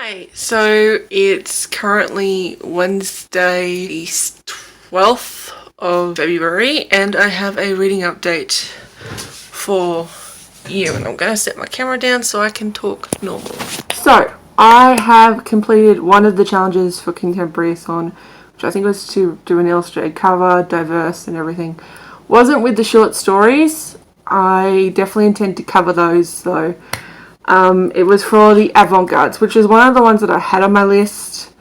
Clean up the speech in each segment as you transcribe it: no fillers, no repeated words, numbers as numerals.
Hi, so it's currently Wednesday, the 12th of February, and I have a reading update for you, and I'm going to set my camera down so I can talk normal. So, I have completed one of the challenges for Contemporary ATHON, which I think was to do an illustrated cover, diverse and everything. Wasn't with the short stories. I definitely intend to cover those though. It was for the avant-gardes, which is one of the ones that I had on my list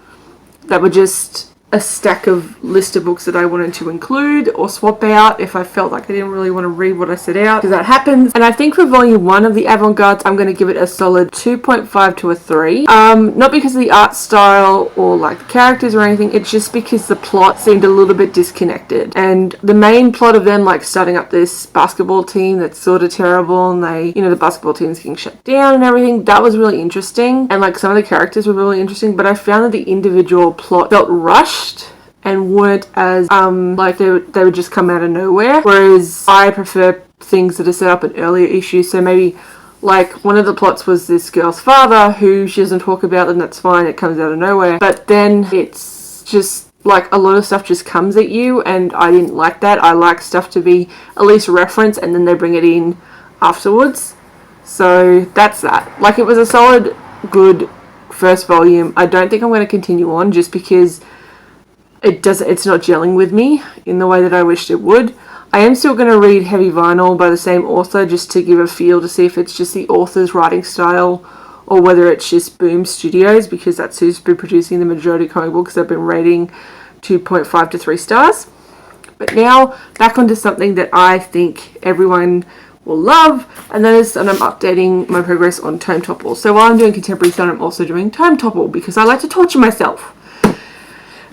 that were just a stack of list of books that I wanted to include or swap out if I felt like I didn't really want to read what I set out, because that happens. And I think for volume 1 of the avant-gardes, I'm going to give it a solid 2.5 to a 3. Not because of the art style or like the characters or anything, it's just because the plot seemed a little bit disconnected. And the main plot of them like starting up this basketball team that's sort of terrible, and they, you know, the basketball team's getting shut down and everything, that was really interesting. And like some of the characters were really interesting, but I found that the individual plot felt rushed and weren't as like they would just come out of nowhere, whereas I prefer things that are set up in earlier issues. So maybe like one of the plots was this girl's father who she doesn't talk about, and that's fine, it comes out of nowhere, but then it's just like a lot of stuff just comes at you, and I didn't like that. I like stuff to be at least referenced and then they bring it in afterwards. So that's that. Like, it was a solid good first volume. I don't think I'm going to continue on just because it's not gelling with me in the way that I wished it would. I am still going to read Heavy Vinyl by the same author just to give a feel to see if it's just the author's writing style or whether it's just Boom Studios, because that's who's been producing the majority of comic books. I've been rating 2.5 to 3 stars. But now back onto something that I think everyone will love, and that is that I'm updating my progress on Tome Topple. So while I'm doing Contemporary Thon, I'm also doing Tome Topple because I like to torture myself.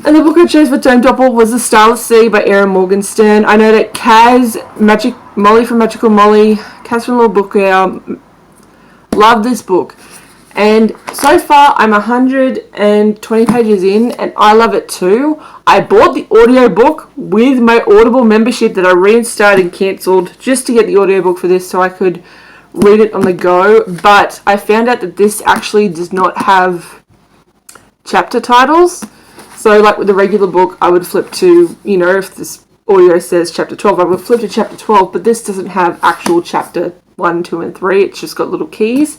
And the book I chose for Tome Topple was The Starless Sea by Erin Morgenstern. I know that Molly from Magical Molly, Kaz from Little Book Hour, love this book. And so far, I'm 120 pages in, and I love it too. I bought the audiobook with my Audible membership that I reinstated and cancelled just to get the audiobook for this so I could read it on the go. But I found out that this actually does not have chapter titles. So like with the regular book, I would flip to, you know, if this audio says chapter 12, I would flip to chapter 12, but this doesn't have actual chapter 1, 2, and 3. It's just got little keys.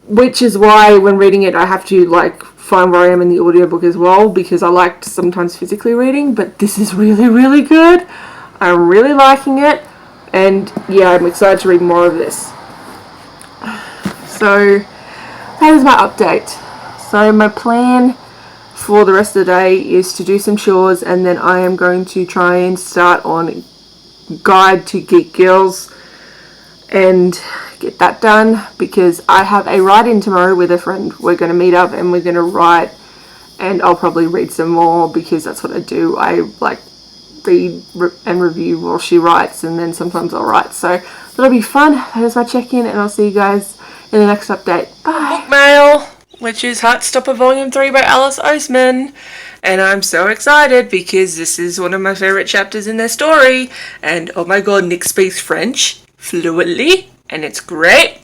Which is why when reading it, I have to like find where I am in the audiobook as well, because I like sometimes physically reading, but this is really, really good. I'm really liking it, and yeah, I'm excited to read more of this. So that is my update. So my plan for the rest of the day is to do some chores, and then I am going to try and start on Guide to Geek Girls and get that done, because I have a write-in tomorrow with a friend. We're going to meet up and we're going to write, and I'll probably read some more because that's what I do. I like read and review while she writes, and then sometimes I'll write. So that'll be fun. That is my check-in, and I'll see you guys in the next update. Bye. Book mail, which is Heartstopper Volume 3 by Alice Oseman. And I'm so excited because this is one of my favourite chapters in their story. And oh my god, Nick speaks French fluently, and it's great.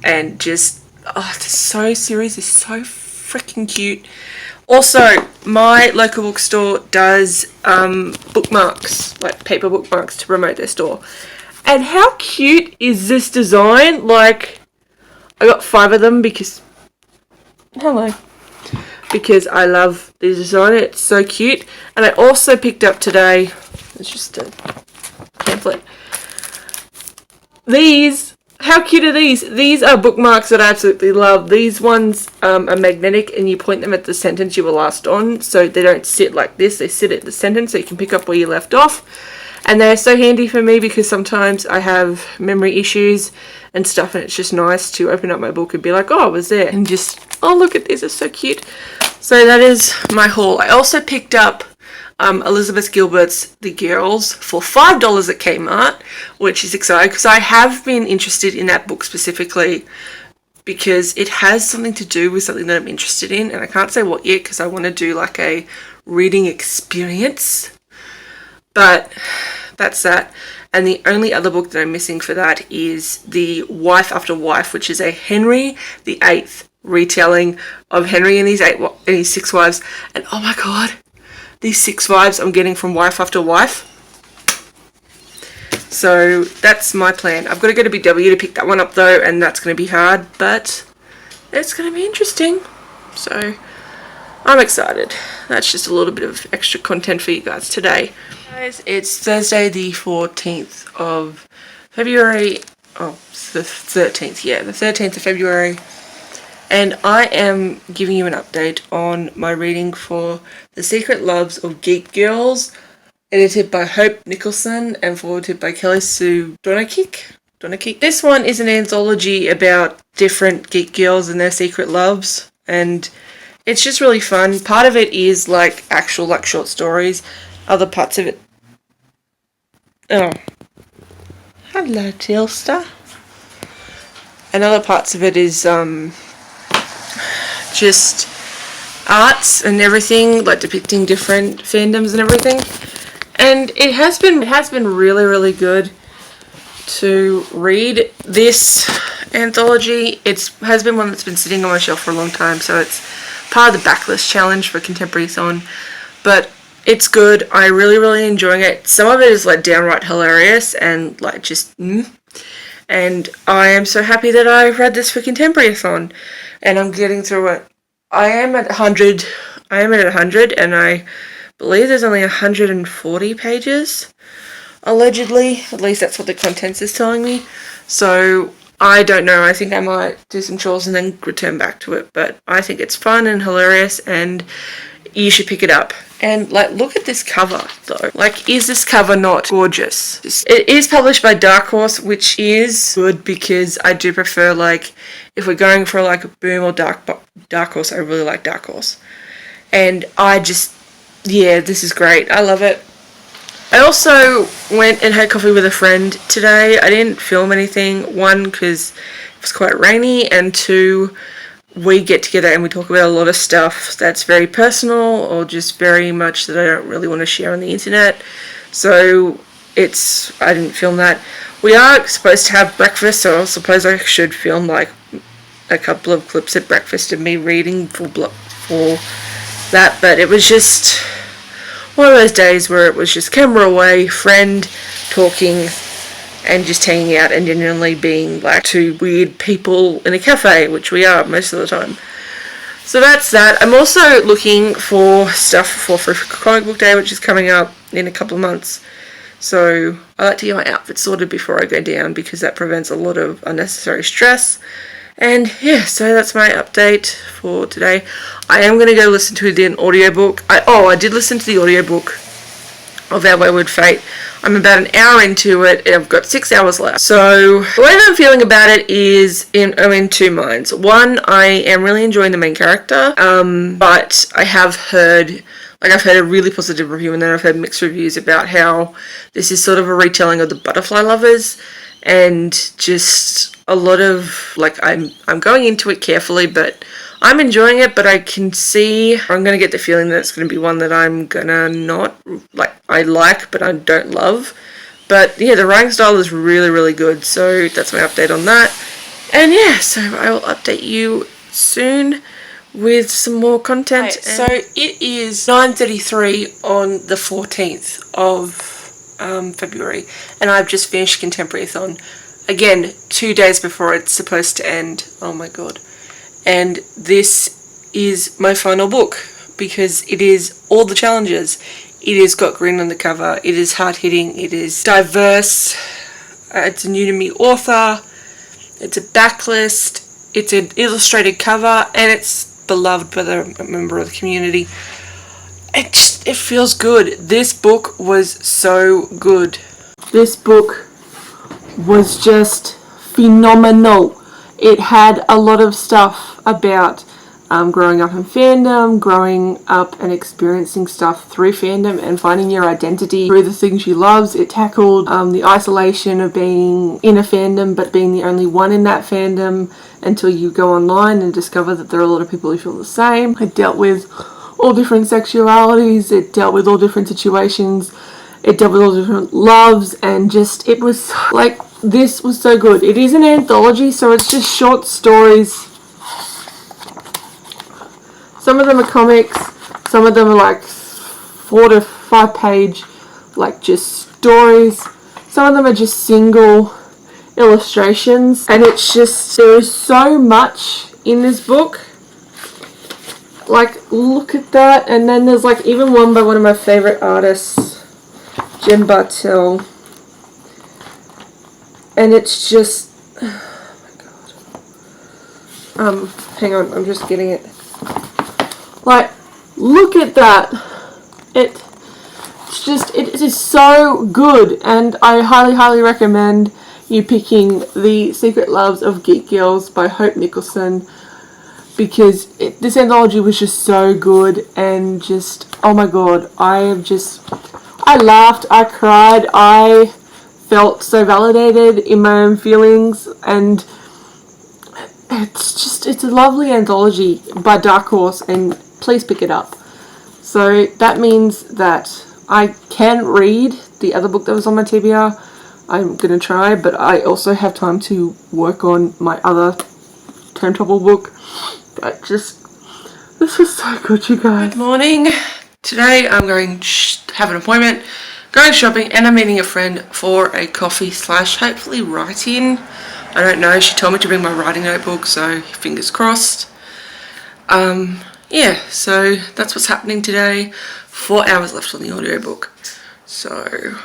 And just, oh, this series is so freaking cute. Also, my local bookstore does bookmarks, like paper bookmarks, to promote their store. And how cute is this design? Like, I got 5 of them because I love the design. It's so cute. And I also picked up today, it's just a pamphlet, these. How cute are these? These are bookmarks that I absolutely love. These ones are magnetic, and you point them at the sentence you were last on, so they don't sit like this. They sit at the sentence, so you can pick up where you left off. And they're so handy for me because sometimes I have memory issues and stuff, and it's just nice to open up my book and be like, oh, it was there. And just, oh, look at this, it's so cute. So that is my haul. I also picked up Elizabeth Gilbert's The Girls for $5 at Kmart, which is exciting because I have been interested in that book specifically because it has something to do with something that I'm interested in, and I can't say what yet because I want to do like a reading experience, but that's that. And the only other book that I'm missing for that is The Wife After Wife, which is a Henry VIII retelling of Henry and his 6 wives. And oh my god, these 6 wives I'm getting from wife after wife. So that's my plan. I've got to go to BW to pick that one up though, and that's going to be hard, but it's going to be interesting. So I'm excited. That's just a little bit of extra content for you guys today. Guys, it's Thursday the 14th of February. Oh, it's the 13th. Yeah, the 13th of February. And I am giving you an update on my reading for The Secret Loves of Geek Girls, edited by Hope Nicholson and forwarded by Kelly Sue Donakik. This one is an anthology about different geek girls and their secret loves, and it's just really fun. Part of it is like actual like short stories. Other parts of it... Oh. Hello, Tilster. And other parts of it is just arts and everything, like depicting different fandoms and everything. And it has been really, really good to read this anthology. It has been one that's been sitting on my shelf for a long time, so it's part of the backlist challenge for Contemporary Thon. But it's good. I really, really enjoying it. Some of it is like downright hilarious and like just and I am so happy that I read this for Contemporary Thon, and I'm getting through it. I am at 100. And I believe there's only 140 pages, allegedly. At least that's what the contents is telling me. So I don't know. I think I might do some chores and then return back to it. But I think it's fun and hilarious, and you should pick it up. And like, look at this cover though. Like, is this cover not gorgeous? It is published by Dark Horse, which is good because I do prefer, like, if we're going for like a Boom or Dark Horse, I really like Dark Horse. And I just, yeah, this is great. I love it. I also went and had coffee with a friend today. I didn't film anything. 1, because it was quite rainy, and 2, we get together and we talk about a lot of stuff that's very personal or just very much that I don't really want to share on the internet. So I didn't film that. We are supposed to have breakfast, so I suppose I should film like a couple of clips at breakfast of me reading for that. But it was just one of those days where it was just camera away, friend talking, and just hanging out and genuinely being like 2 weird people in a cafe, which we are most of the time. So that's that. I'm also looking for stuff for Comic Book Day, which is coming up in a couple of months. So I like to get my outfit sorted before I go down, because that prevents a lot of unnecessary stress. And yeah, so that's my update for today. I am going to go listen to an audiobook. I did listen to the audiobook of Our Wayward Fate. I'm about an hour into it, and I've got 6 hours left. So the way that I'm feeling about it is I'm in 2 minds. 1, I am really enjoying the main character, but I've heard a really positive review, and then I've heard mixed reviews about how this is sort of a retelling of the Butterfly Lovers, and just a lot of, like, I'm going into it carefully, but I'm enjoying it. But I can see, I'm going to get the feeling that it's going to be one that I'm going to not, like, I like, but I don't love. But yeah, the writing style is really, really good, so that's my update on that. And yeah, so I will update you soon with some more content. Right, so it is 9:33 on the 14th of February, and I've just finished Contemporary Thon. Again, 2 days before it's supposed to end. Oh my god. And this is my final book, because it is all the challenges. It has got green on the cover, it is hard-hitting, it is diverse, it's a new to me author, it's a backlist, it's an illustrated cover, and it's beloved by a member of the community. It feels good. This book was so good. This book was just phenomenal. It had a lot of stuff about growing up in fandom, growing up and experiencing stuff through fandom, and finding your identity through the things you love. It tackled the isolation of being in a fandom but being the only one in that fandom until you go online and discover that there are a lot of people who feel the same. It dealt with all different sexualities, it dealt with all different situations, it dealt with all different loves, and just, it was like, this was so good. It is an anthology, so it's just short stories Some of them are comics, some of them are like 4 to 5 page, like just stories. Some of them are just single illustrations, and it's just, there is so much in this book. Like, look at that. And then there's like even one by one of my favorite artists, Jen Bartel, and it's just, oh my god, hang on, I'm just getting it. Like, look at that. It's just, it is so good, and I highly recommend you picking The Secret Loves of Geek Girls by Hope Nicholson, because this anthology was just so good, and just, oh my god, I laughed, I cried, I felt so validated in my own feelings, and it's a lovely anthology by Dark Horse, and please pick it up. So that means that I can read the other book that was on my TBR. I'm going to try, but I also have time to work on my other Tome Topple book. But just, this was so good, you guys. Good morning. Today I'm going to have an appointment, going shopping, and I'm meeting a friend for a coffee / hopefully writing. I don't know, she told me to bring my writing notebook, so fingers crossed. Yeah, so that's what's happening today. 4 hours left on the audiobook, so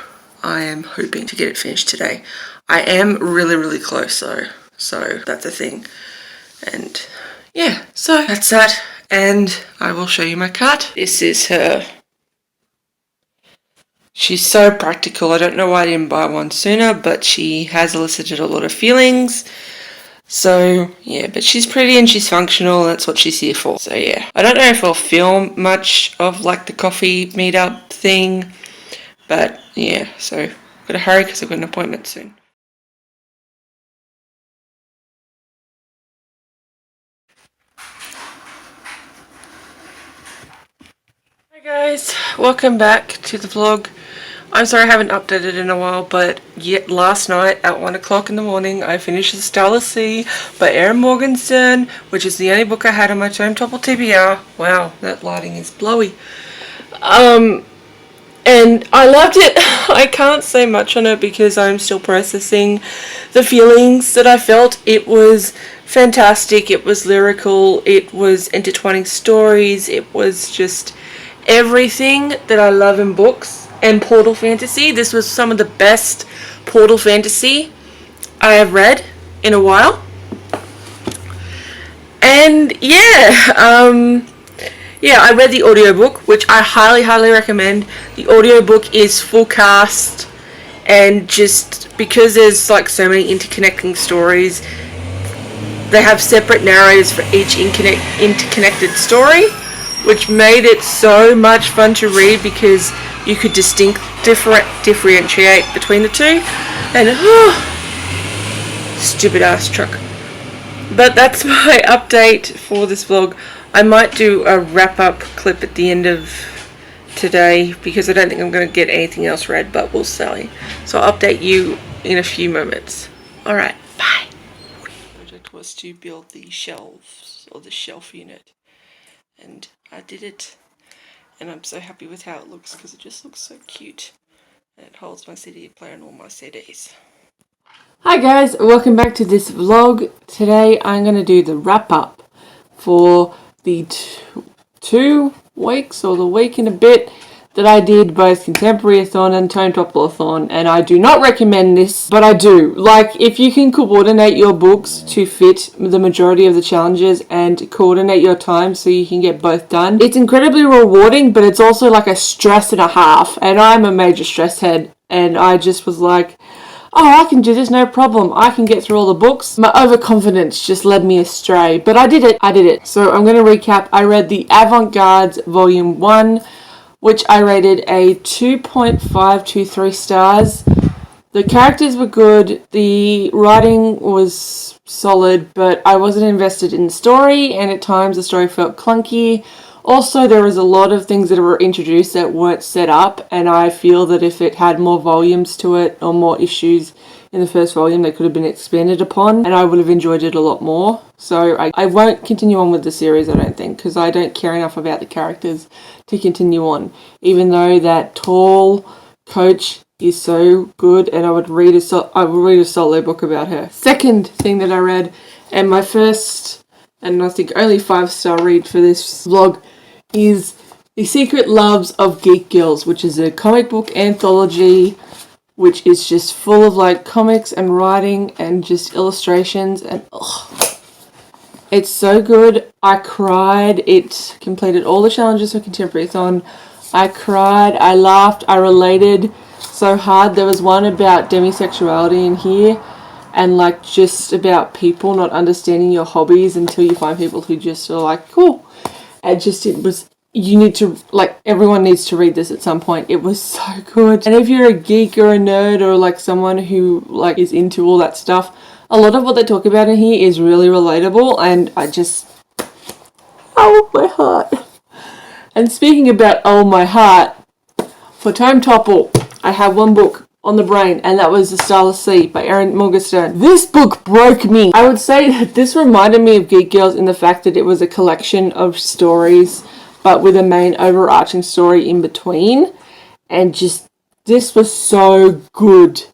I am hoping to get it finished today. I am really close though, so that's a thing. And yeah, so that's that, and I will show you my cat. This is her. She's so practical. I don't know why I didn't buy one sooner, but she has elicited a lot of feelings. So yeah, but she's pretty and she's functional, and that's what she's here for. So yeah, I don't know if I'll film much of like the coffee meetup thing, but yeah, so I've got to hurry because I've got an appointment soon. Hi guys, welcome back to the vlog. I'm sorry I haven't updated in a while, but yet last night at 1 o'clock in the morning I finished The Starless Sea by Erin Morgenstern, which is the only book I had on my Tome Topple TBR. Wow, that lighting is blowy. And I loved it. I can't say much on it because I'm still processing the feelings that I felt. It was fantastic, it was lyrical, it was intertwining stories, it was just everything that I love in books. And portal fantasy. This was some of the best portal fantasy I have read in a while. And yeah, yeah, I read the audiobook, which I highly recommend. The audiobook is full cast, and just because there's like so many interconnecting stories, they have separate narrators for each interconnected story, which made it so much fun to read because you could differentiate between the two. And stupid ass truck. But that's my update for this vlog. I might do a wrap up clip at the end of today because I don't think I'm going to get anything else read, but we'll see. So I'll update you in a few moments. Alright, bye. The project was to build the shelves, or the shelf unit, and I did it. And I'm so happy with how it looks because it just looks so cute. And it holds my CD player and all my CDs. Hi guys, welcome back to this vlog. Today I'm going to do the wrap up for the 2 weeks or the week and a bit that I did both Contemporary-athon and Tome Topple-athon, and I do not recommend this, but I do. Like, if you can coordinate your books to fit the majority of the challenges and coordinate your time so you can get both done, it's incredibly rewarding, but it's also like a stress and a half, and I'm a major stress head, and I just was like, oh, I can do this, no problem. I can get through all the books. My overconfidence just led me astray, but I did it. So I'm going to recap. I read the Avant-Gardes Volume 1, which I rated a 2.523 stars. The characters were good, the writing was solid, but I wasn't invested in the story, and at times the story felt clunky. Also, there was a lot of things that were introduced that weren't set up, and I feel that if it had more volumes to it, or more issues, in the first volume that could have been expanded upon, and I would have enjoyed it a lot more. So I won't continue on with the series, I don't think, because I don't care enough about the characters to continue on, even though that tall coach is so good, and I would read a solo book about her. Second thing that I read, and my first, and I think only 5-star read for this vlog, is The Secret Loves of Geek Girls, which is a comic book anthology, which is just full of like comics and writing and just illustrations, and it's so good. I cried. It completed all the challenges for Contemporary-thon. I cried, I laughed, I related so hard. There was one about demisexuality in here, and like just about people not understanding your hobbies until you find people who just are like, cool. And just, it was, you need to, like, everyone needs to read this at some point. It was so good. And if you're a geek or a nerd or like someone who like is into all that stuff, a lot of what they talk about in here is really relatable, and I just, oh my heart. And speaking about oh my heart, for Tome Topple, I have one book on the brain, and that was The Starless Sea by Erin Morgenstern. This book broke me. I would say that this reminded me of Geek Girls in the fact that it was a collection of stories, but with a main overarching story in between. And just, this was so good.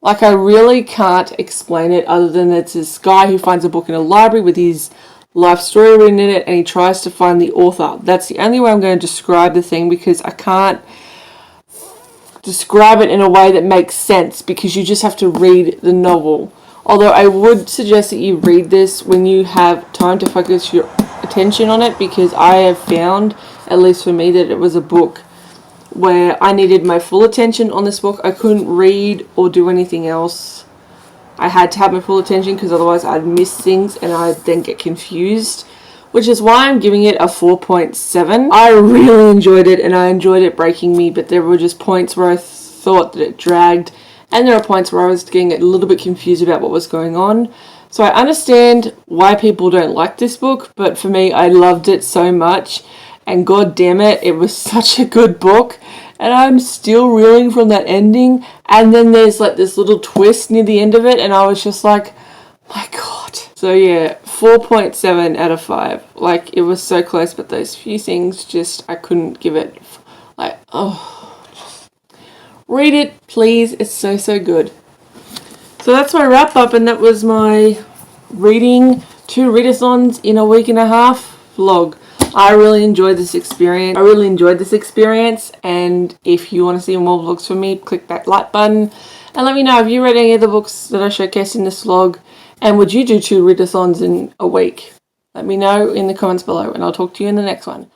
Like, I really can't explain it other than it's this guy who finds a book in a library with his life story written in it, and he tries to find the author. That's the only way I'm going to describe the thing, because I can't describe it in a way that makes sense, because you just have to read the novel. Although I would suggest that you read this when you have time to focus your attention on it, because I have found, at least for me, that it was a book where I needed my full attention on this book. I couldn't read or do anything else. I had to have my full attention, because otherwise I'd miss things and I'd then get confused, which is why I'm giving it a 4.7. I really enjoyed it, and I enjoyed it breaking me, but there were just points where I thought that it dragged, and there are points where I was getting a little bit confused about what was going on. So I understand why people don't like this book, but for me, I loved it so much, and god damn it, it was such a good book, and I'm still reeling from that ending. And then there's like this little twist near the end of it, and I was just like, my god. So yeah, 4.7 out of 5. Like, it was so close, but those few things just, I couldn't give it, like, oh, just read it, please. It's so, so good. So that's my wrap up, and that was my reading 2 readathons in a week and a half vlog. I really enjoyed this experience. And if you want to see more vlogs from me, click that like button and let me know if you read any of the books that I showcased in this vlog, and would you do 2 readathons in a week? Let me know in the comments below, and I'll talk to you in the next one.